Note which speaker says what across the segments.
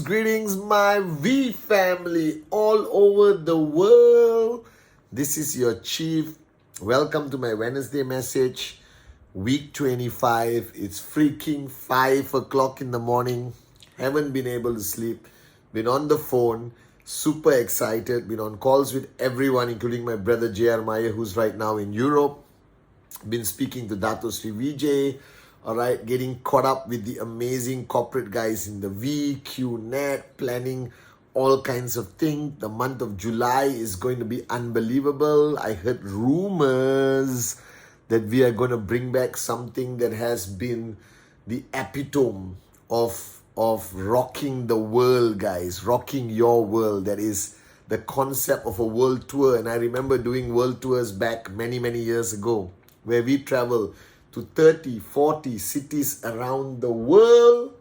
Speaker 1: Greetings, my V family all over the world. This is your Chief. Welcome to my Wednesday message, week 25. It's freaking 5 o'clock in the morning. Haven't been able to sleep. Been on the phone. Super excited. Been on calls with everyone, including my brother J.R. Meyer, who's right now in Europe. Been speaking to Dato Sri Vijay. Alright, getting caught up with the amazing corporate guys in the VQNet, planning all kinds of things. The month of July is going to be unbelievable. I heard rumors that we are going to bring back something that has been the epitome of rocking the world, guys, rocking your world. That is the concept of a world tour. And I remember doing world tours back many years ago, where we travel to 30, 40 cities around the world,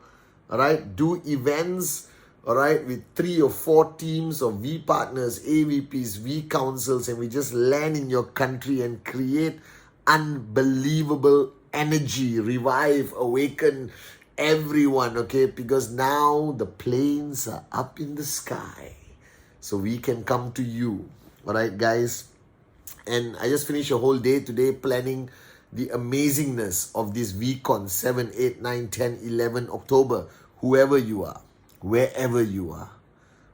Speaker 1: all right, do events, all right, with 3 or 4 teams of V partners, AVPs, V councils, and we just land in your country and create unbelievable energy, revive, awaken everyone, okay, because now the planes are up in the sky, so we can come to you, all right, guys. And I just finished a whole day today planning the amazingness of this VCon 7, 8, 9, 10, 11 October. Whoever you are, wherever you are,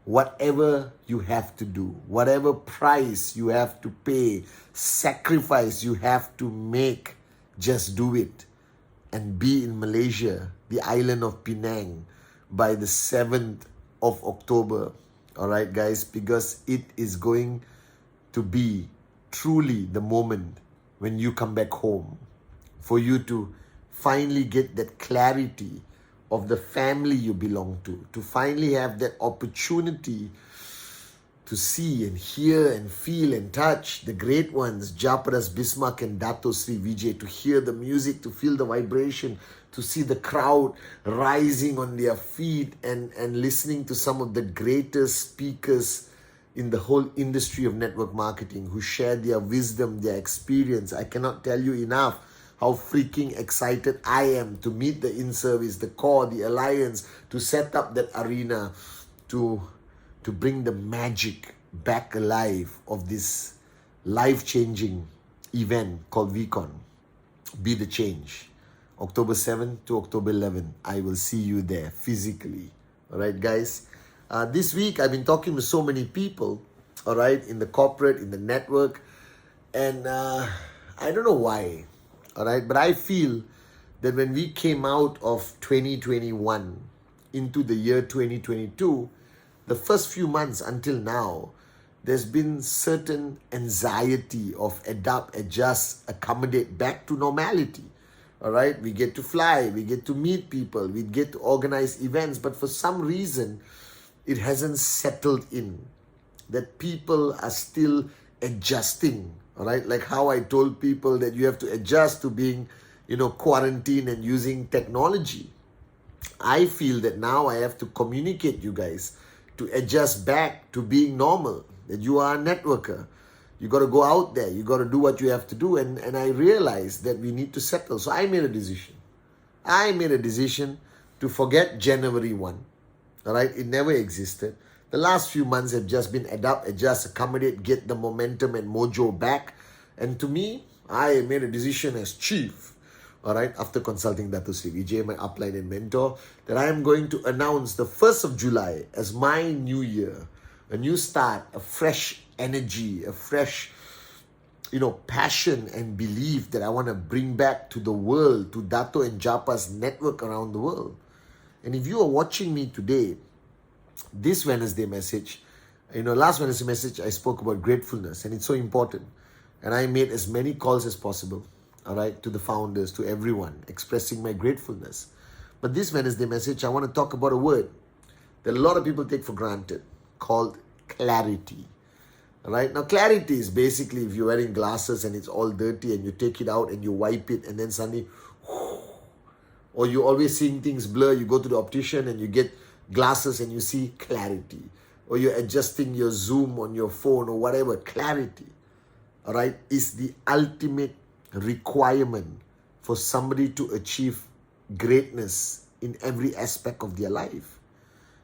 Speaker 1: whatever you have to do, whatever price you have to pay, sacrifice you have to make, just do it and be in Malaysia, the island of Penang, by the 7th of October. All right, guys, because it is going to be truly the moment when you come back home, for you to finally get that clarity of the family you belong to finally have that opportunity to see and hear and feel and touch the great ones, Japadas, Bismarck and Dato Sri Vijay, to hear the music, to feel the vibration, to see the crowd rising on their feet and listening to some of the greatest speakers in the whole industry of network marketing, who share their wisdom, their experience. I cannot tell you enough how freaking excited I am to meet the in-service, the core, the alliance, to set up that arena, to bring the magic back alive of this life-changing event called VCon. Be the change. October 7 to October 11, I will see you there physically. All right, guys? This week, I've been talking to so many people, all right, in the corporate, in the network, and I don't know why, all right, but I feel that when we came out of 2021 into the year 2022, the first few months until now, there's been certain anxiety of adapt, adjust, accommodate back to normality. All right, we get to fly, we get to meet people, we get to organize events, but for some reason, it hasn't settled in, that people are still adjusting, all right? Like how I told people that you have to adjust to being, quarantined and using technology. I feel that now I have to communicate you guys to adjust back to being normal, that you are a networker. You got to go out there. You got to do what you have to do. And I realized that we need to settle. So I made a decision. To forget January 1. All right, it never existed. The last few months have just been adapt, adjust, accommodate, get the momentum and mojo back. And to me, I made a decision as chief, all right, after consulting Dato Sri Vijay, my upline and mentor, that I am going to announce the 1st of July as my new year, a new start, a fresh energy, a fresh, passion and belief that I want to bring back to the world, to Dato and Japa's network around the world. And if you are watching me today, this Wednesday message, last Wednesday message, I spoke about gratefulness, and it's so important. And I made as many calls as possible, all right, to the founders, to everyone, expressing my gratefulness. But this Wednesday message, I want to talk about a word that a lot of people take for granted, called clarity. All right, now clarity is basically if you're wearing glasses and it's all dirty and you take it out and you wipe it and then suddenly, or you're always seeing things blur, you go to the optician and you get glasses and you see clarity, or you're adjusting your zoom on your phone or whatever. Clarity, all right, is the ultimate requirement for somebody to achieve greatness in every aspect of their life.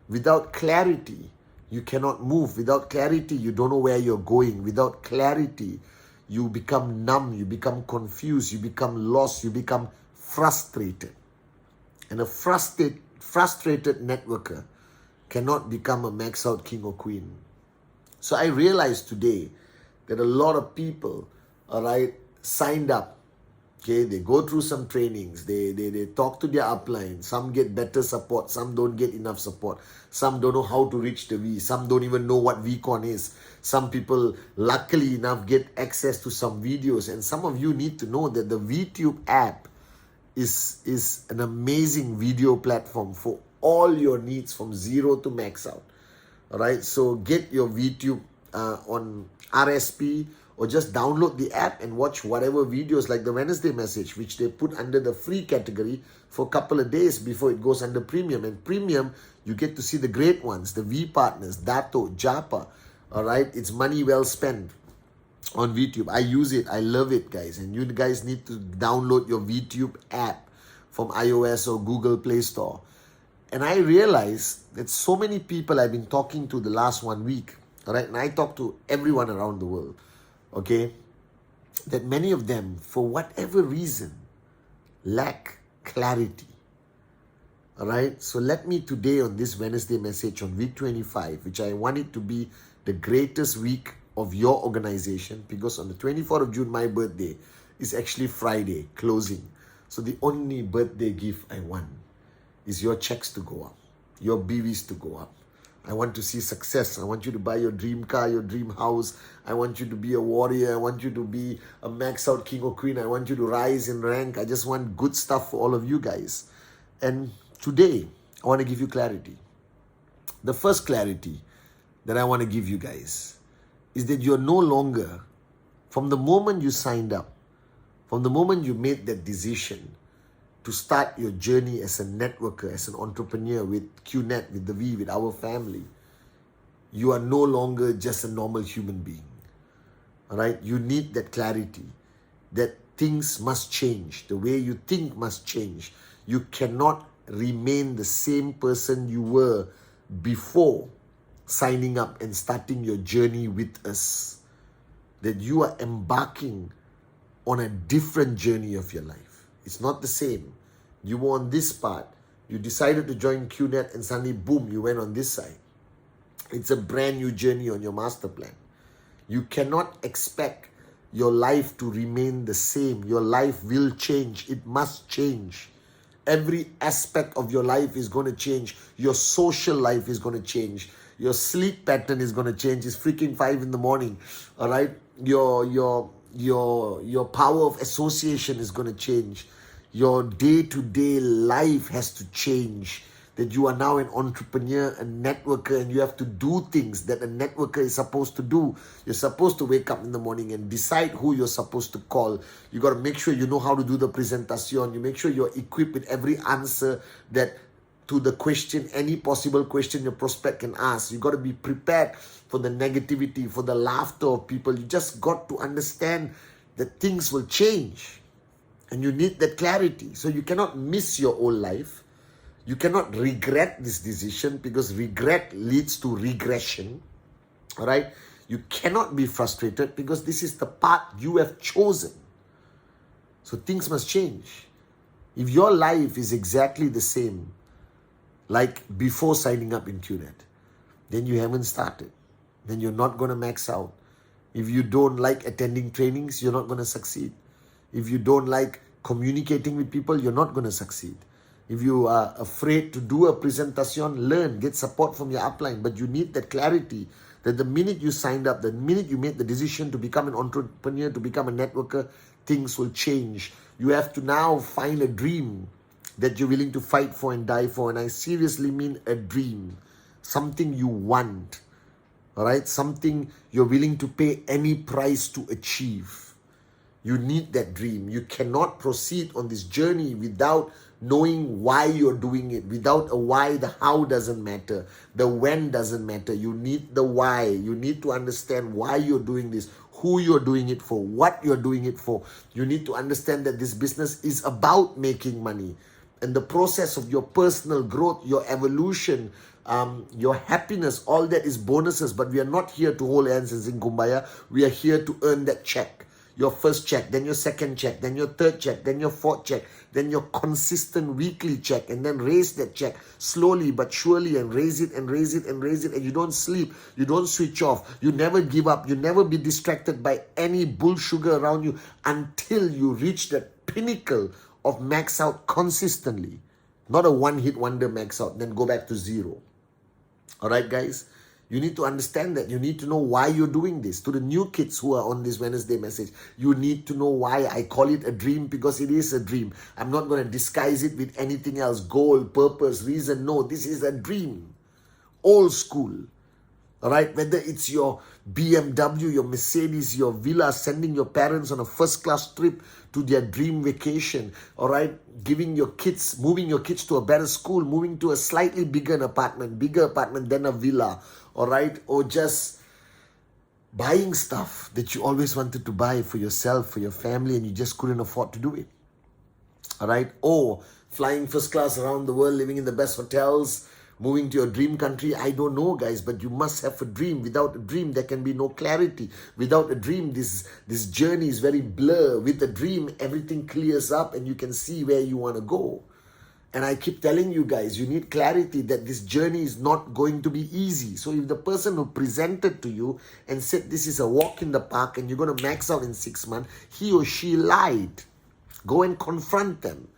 Speaker 1: Without clarity, you cannot move. Without clarity, you don't know where you're going. Without clarity, you become numb, you become confused, you become lost, you become frustrated. And a frustrated networker cannot become a max out king or queen. So I realized today that a lot of people, all right, signed up. Okay, they go through some trainings, they talk to their upline, some get better support, some don't get enough support, some don't know how to reach the V, some don't even know what VCon is, some people luckily enough get access to some videos, and some of you need to know that the VTube app is an amazing video platform for all your needs from zero to max out. All right, so get your VTube on RSP, or just download the app and watch whatever videos like the Wednesday message, which they put under the free category for a couple of days before it goes under premium. And premium, you get to see the great ones, the V partners, Dato, Japa. All right, it's money well spent on VTube. I use it. I love it, guys. And you guys need to download your VTube app from iOS or Google Play Store. And I realized that so many people I've been talking to the last 1 week, all right, and I talk to everyone around the world, okay, that many of them, for whatever reason, lack clarity. All right, so let me today on this Wednesday message on week 25, which I want it to be the greatest week of your organization, because on the 24th of June, my birthday is actually Friday, closing. So the only birthday gift I want is your checks to go up, your BVs to go up. I want to see success. I want you to buy your dream car, your dream house. I want you to be a warrior. I want you to be a max out king or queen. I want you to rise in rank. I just want good stuff for all of you guys. And today, I want to give you clarity. The first clarity that I want to give you guys is that you're no longer, from the moment you signed up, from the moment you made that decision to start your journey as a networker, as an entrepreneur with QNet, with the V, with our family, you are no longer just a normal human being. All right? You need that clarity that things must change. The way you think must change. You cannot remain the same person you were before signing up and starting your journey with us. That you are embarking on a different journey of your life. It's not the same. You were on this part. You decided to join QNet and suddenly, boom, you went on this side. It's a brand new journey on your master plan. You cannot expect your life to remain the same. Your life will change. It must change. Every aspect of your life is going to change. Your social life is going to change. Your sleep pattern is going to change. It's freaking 5 in the morning. All right? Your power of association is going to change. Your day-to-day life has to change. That you are now an entrepreneur, a networker, and you have to do things that a networker is supposed to do. You're supposed to wake up in the morning and decide who you're supposed to call. You got to make sure you know how to do the presentation. You make sure you're equipped with every answer that to the question, any possible question your prospect can ask. You got to be prepared for the negativity, for the laughter of people. You just got to understand that things will change. And you need that clarity. So you cannot miss your old life. You cannot regret this decision, because regret leads to regression. All right? You cannot be frustrated, because this is the path you have chosen. So things must change. If your life is exactly the same like before signing up in QNet, then you haven't started. Then you're not going to max out. If you don't like attending trainings, you're not going to succeed. If you don't like communicating with people, you're not going to succeed. If you are afraid to do a presentation, learn, get support from your upline. But you need that clarity that the minute you signed up, the minute you made the decision to become an entrepreneur, to become a networker, things will change. You have to now find a dream that you're willing to fight for and die for. And I seriously mean a dream, something you want, all right? Something you're willing to pay any price to achieve. You need that dream. You cannot proceed on this journey without knowing why you're doing it. Without a why, the how doesn't matter. The when doesn't matter. You need the why. You need to understand why you're doing this, who you're doing it for, what you're doing it for. You need to understand that this business is about making money. And the process of your personal growth, your evolution, your happiness, all that is bonuses. But we are not here to hold hands and sing kumbaya. We are here to earn that check. Your first check, then your second check, then your third check, then your fourth check, then your consistent weekly check, and then raise that check slowly but surely, and raise it and raise it and raise it. And you don't sleep, you don't switch off, you never give up, you never be distracted by any bull sugar around you until you reach that pinnacle of max out consistently. Not a one-hit wonder max out, then go back to zero. All right, guys? You need to understand that. You need to know why you're doing this. To the new kids who are on this Wednesday message, you need to know why. I call it a dream because it is a dream. I'm not going to disguise it with anything else. Goal, purpose, reason. No, this is a dream. Old school. All right, whether it's your BMW, your Mercedes, your villa, sending your parents on a first-class trip to their dream vacation, all right, moving your kids to a better school, moving to a slightly bigger apartment than a villa, all right, or just buying stuff that you always wanted to buy for yourself, for your family, and you just couldn't afford to do it, all right, or flying first class around the world, living in the best hotels, moving to your dream country. I don't know, guys, but you must have a dream. Without a dream, there can be no clarity. Without a dream, this journey is very blur. With a dream, everything clears up and you can see where you want to go. And I keep telling you guys, you need clarity that this journey is not going to be easy. So if the person who presented to you and said this is a walk in the park and you're going to max out in 6 months, he or she lied. Go and confront them.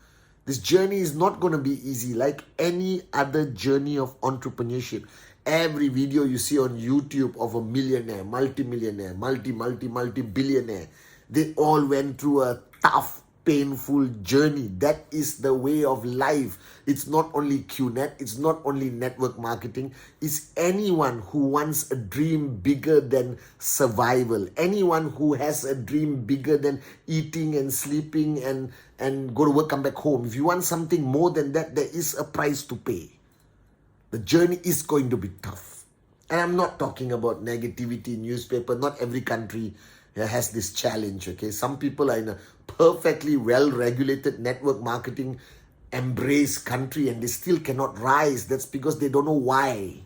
Speaker 1: This journey is not going to be easy like any other journey of entrepreneurship. Every video you see on YouTube of a millionaire, multi-millionaire, multi-billionaire, they all went through a tough, painful journey. That is the way of life. It's not only QNet, it's not only network marketing, it's anyone who wants a dream bigger than survival, anyone who has a dream bigger than eating and sleeping and go to work, come back home. If you want something more than that, there is a price to pay. The journey is going to be tough. And I'm not talking about negativity, newspaper. Not every country has this challenge, okay? Some people are in a perfectly well-regulated network marketing embrace country and they still cannot rise. That's because they don't know why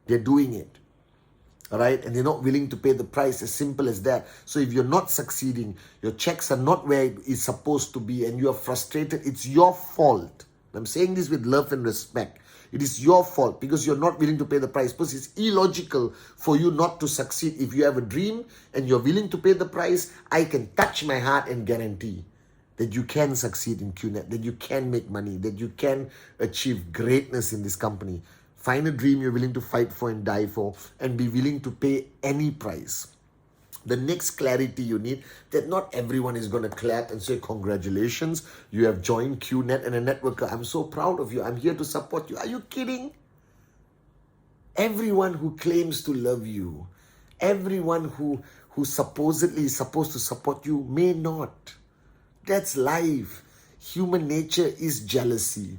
Speaker 1: they're doing it. All right, and they're not willing to pay the price, as simple as that. So if you're not succeeding, your checks are not where it is supposed to be, and you are frustrated, it's your fault. I'm saying this with love and respect. It is your fault because you're not willing to pay the price. Because it's illogical for you not to succeed. If you have a dream and you're willing to pay the price, I can touch my heart and guarantee that you can succeed in QNet, that you can make money, that you can achieve greatness in this company. Find a dream you're willing to fight for and die for, and be willing to pay any price. The next clarity you need, that not everyone is going to clap and say, congratulations, you have joined QNet and a networker. I'm so proud of you. I'm here to support you. Are you kidding? Everyone who claims to love you, everyone who supposedly is supposed to support you may not. That's life. Human nature is jealousy.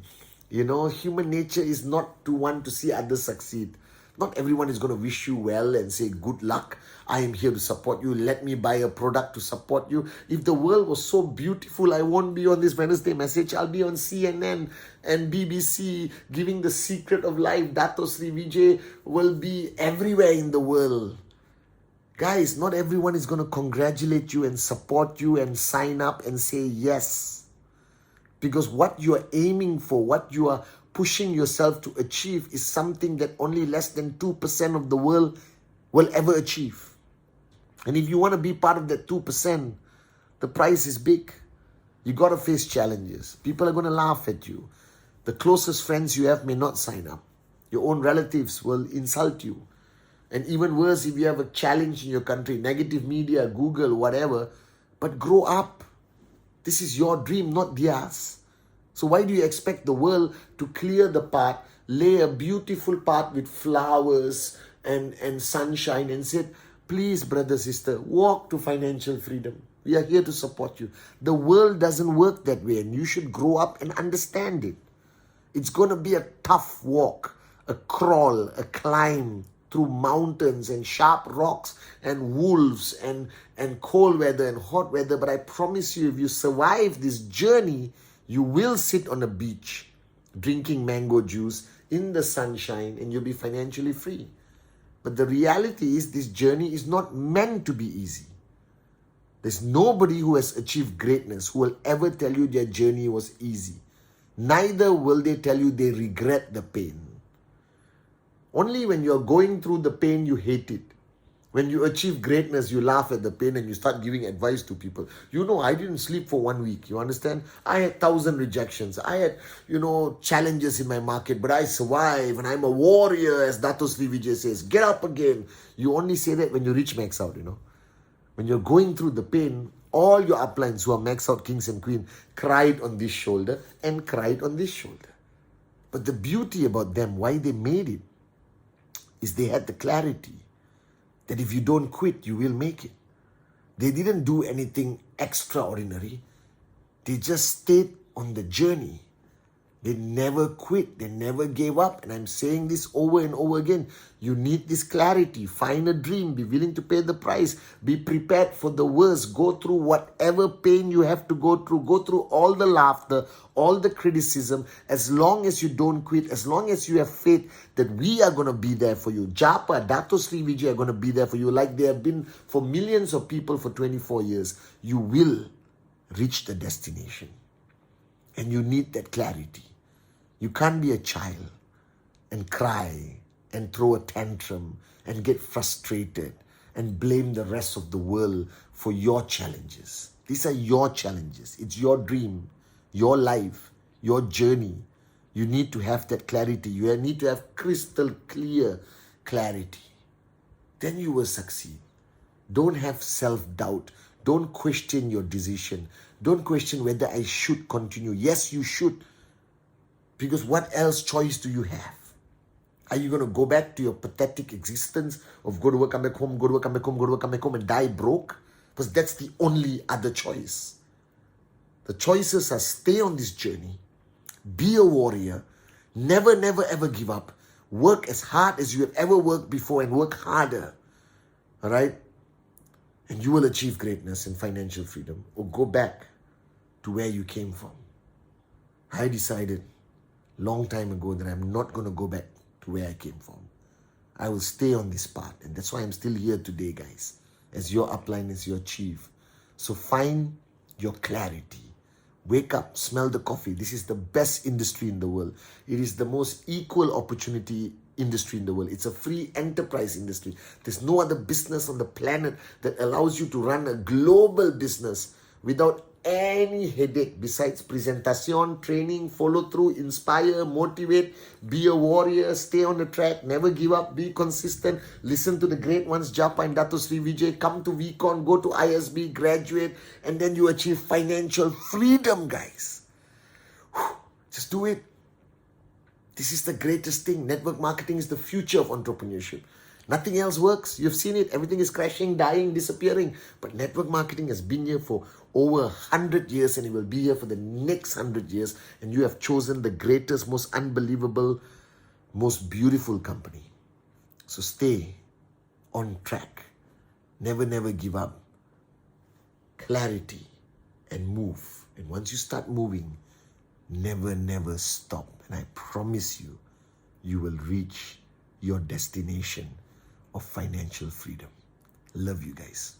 Speaker 1: You know, human nature is not to want to see others succeed. Not everyone is going to wish you well and say, good luck, I am here to support you. Let me buy a product to support you. If the world was so beautiful, I won't be on this Wednesday message. I'll be on CNN and BBC giving the secret of life. Dato Sri Vijay will be everywhere in the world. Guys, not everyone is going to congratulate you and support you and sign up and say yes. Because what you are aiming for, what you are pushing yourself to achieve is something that only less than 2% of the world will ever achieve. And if you want to be part of that 2%, the price is big. You got to face challenges. People are going to laugh at you. The closest friends you have may not sign up. Your own relatives will insult you. And even worse, if you have a challenge in your country, negative media, Google, whatever, but grow up. This is your dream, not theirs. So why do you expect the world to clear the path, lay a beautiful path with flowers and sunshine and say, please, brother, sister, walk to financial freedom. We are here to support you. The world doesn't work that way, and you should grow up and understand it. It's going to be a tough walk, a crawl, a climb through mountains and sharp rocks and wolves and cold weather and hot weather. But I promise you, if you survive this journey, you will sit on a beach drinking mango juice in the sunshine and you'll be financially free. But the reality is, this journey is not meant to be easy. There's nobody who has achieved greatness who will ever tell you their journey was easy. Neither will they tell you they regret the pain. Only when you're going through the pain, you hate it. When you achieve greatness, you laugh at the pain and you start giving advice to people. I didn't sleep for 1 week. You understand? I had 1,000 rejections. I had, challenges in my market, but I survived and I'm a warrior, as Dato Sri Vijay says. Get up again. You only say that when you reach max out, When you're going through the pain, all your uplines who are max out kings and queens cried on this shoulder and cried on this shoulder. But the beauty about them, why they made it, is they had the clarity that if you don't quit, you will make it. They didn't do anything extraordinary. They just stayed on the journey. They never quit. They never gave up. And I'm saying this over and over again. You need this clarity. Find a dream. Be willing to pay the price. Be prepared for the worst. Go through whatever pain you have to go through. Go through all the laughter, all the criticism. As long as you don't quit, as long as you have faith that we are going to be there for you. Japa, Dato Sri Vijay are going to be there for you like they have been for millions of people for 24 years. You will reach the destination. And you need that clarity. You can't be a child and cry and throw a tantrum and get frustrated and blame the rest of the world for your challenges. These are your challenges. It's your dream, your life, your journey. You need to have that clarity. You need to have crystal clear clarity. Then you will succeed. Don't have self-doubt. Don't question your decision. Don't question whether I should continue. Yes, you should. Because what else choice do you have? Are you going to go back to your pathetic existence of go to work, come back home, go to work, come back home, go to work, come back home and die broke? Because that's the only other choice. The choices are stay on this journey, be a warrior, never, never, ever give up. Work as hard as you have ever worked before and work harder. All right? And you will achieve greatness and financial freedom. Or go back to where you came from. I decided long time ago that I'm not going to go back to where I came from. I will stay on this path. And that's why I'm still here today, guys. As your upline, as your chief. So find your clarity. Wake up, smell the coffee. This is the best industry in the world. It is the most equal opportunity industry in the world. It's a free enterprise industry. There's no other business on the planet that allows you to run a global business without any headache besides presentation, training, follow through, inspire, motivate, be a warrior, stay on the track, never give up, be consistent, listen to the great ones, Japa and Dato Sri Vijay, come to VCon, go to ISB, graduate, and then you achieve financial freedom, guys. Whew. Just do it. This is the greatest thing. Network marketing is the future of entrepreneurship. Nothing else works. You've seen it. Everything is crashing, dying, disappearing. But network marketing has been here for over 100 years and it will be here for the next 100 years. And you have chosen the greatest, most unbelievable, most beautiful company. So stay on track. Never, never give up. Clarity and move. And once you start moving, never, never stop. And I promise you, you will reach your destination of financial freedom. Love you guys.